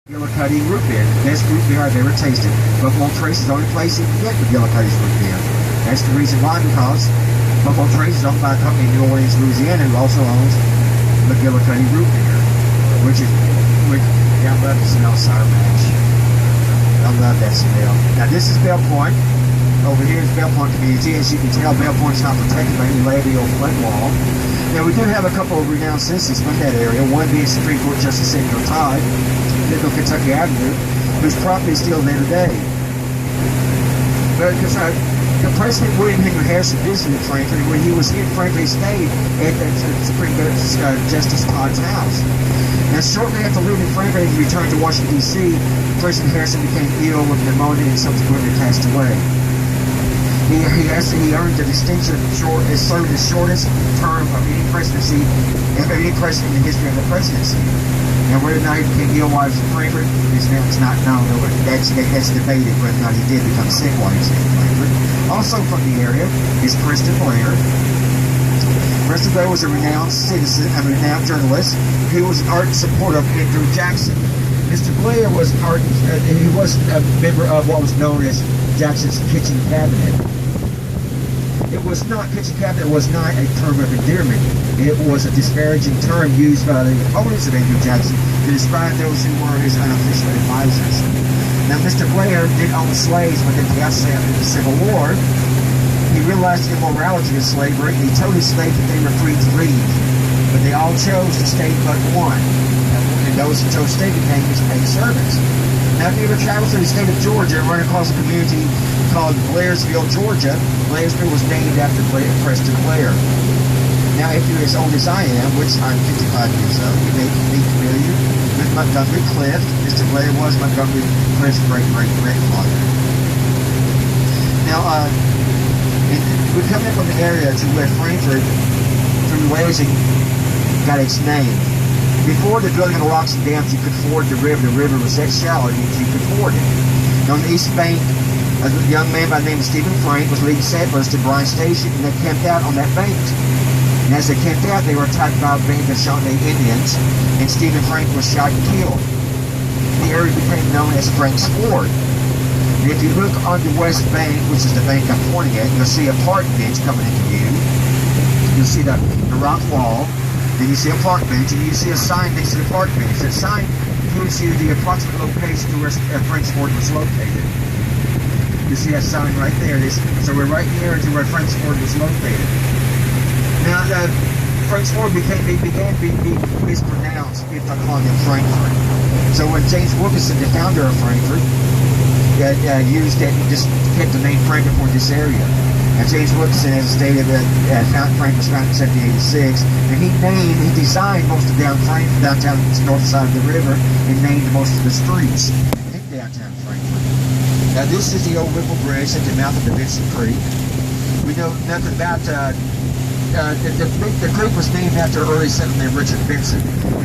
McGillicuddy root beer, the best root beer I've ever tasted. Buffalo Trace is the only place you can get McGillicuddy's root beer. That's the reason why, because Buffalo Trace is owned by a company in New Orleans, Louisiana, who also owns McGillicuddy root beer, yeah, I love the smell of Sour Mash. I love that smell. Now this is Bell Point. Over here is Bell Point Community. As you can tell, Bell Point is not protected by any levee or flood wall. Now we do have a couple of renowned citizens from that area, one being Supreme Court Justice Samuel Todd, Middle Kentucky Avenue, whose property is still there today. But because President William Henry Harrison visited Frankfort, when he was in Frankfort, he stayed at Supreme Court Justice Todd's house. Now shortly after leaving Frankfort, he returned to Washington, D.C. President Harrison became ill with pneumonia and subsequently passed away. He earned the distinction of serving the shortest term of any presidency, of any president in the history of the presidency. Now, whether or not he became ill while he was in Frankfort is not known. That's debated whether or not he did become sick while he was in Frankfort. Also from the area is Preston Blair. Preston Blair was a renowned citizen, a renowned journalist who was an ardent supporter of Andrew Jackson. Mr. Blair was he was a member of what was known as Jackson's kitchen cabinet. It was not kitchen cabinet. It was not a term of endearment. It was a disparaging term used by the opponents of Andrew Jackson to describe those who were his unofficial advisors. Now, Mr. Blair did own slaves, but at the outset of the Civil War, he realized the immorality of slavery, and he told his slaves that they were free to leave. But they all chose to stay but one. And those who chose to stay became his paid servants. Now, if you ever travel through the state of Georgia and run across a community called Blairsville, Georgia, Blairsville was named after Preston Blair. Now, if you're as old as I am, which I'm 55 years old, you may be familiar with Montgomery Clift. Mr. Blair was Montgomery Clift's great-great-grandfather. Now, we're coming from the area to where Frankfort, through Lansing, got its name. Before the building of the locks and dams, you could ford the river. The river was that shallow that you could ford it. And on the east bank, a young man by the name of Stephen Frank was leading settlers to Bryan Station, and they camped out on that bank. And as they camped out, they were attacked by a band of Shawnee Indians, and Stephen Frank was shot and killed. The area became known as Frank's Ford. And if you look on the west bank, which is the bank I'm pointing at, you'll see a park bench coming into view. You'll see the rock wall. Then you see a park bench, and you see a sign next to the park bench. That sign gives you the approximate location where Frank's Ford was located. You see that sign right there. So we're right near to where Frank's Ford was located. Now, Frank's Ford began to be mispronounced if I call him Frankfort. So when James Wilkinson, the founder of Frankfort, used that, he just kept the name Frankfort for this area. And James Wilkinson has stated that Frankfort was founded in 1786, and he designed most of downtown north side of the river, and named most of the streets in downtown Frankfort. Now this is the old Whipple Bridge at the mouth of the Vincent Creek. We know nothing about the creek was named after early settlement Richard Vincent.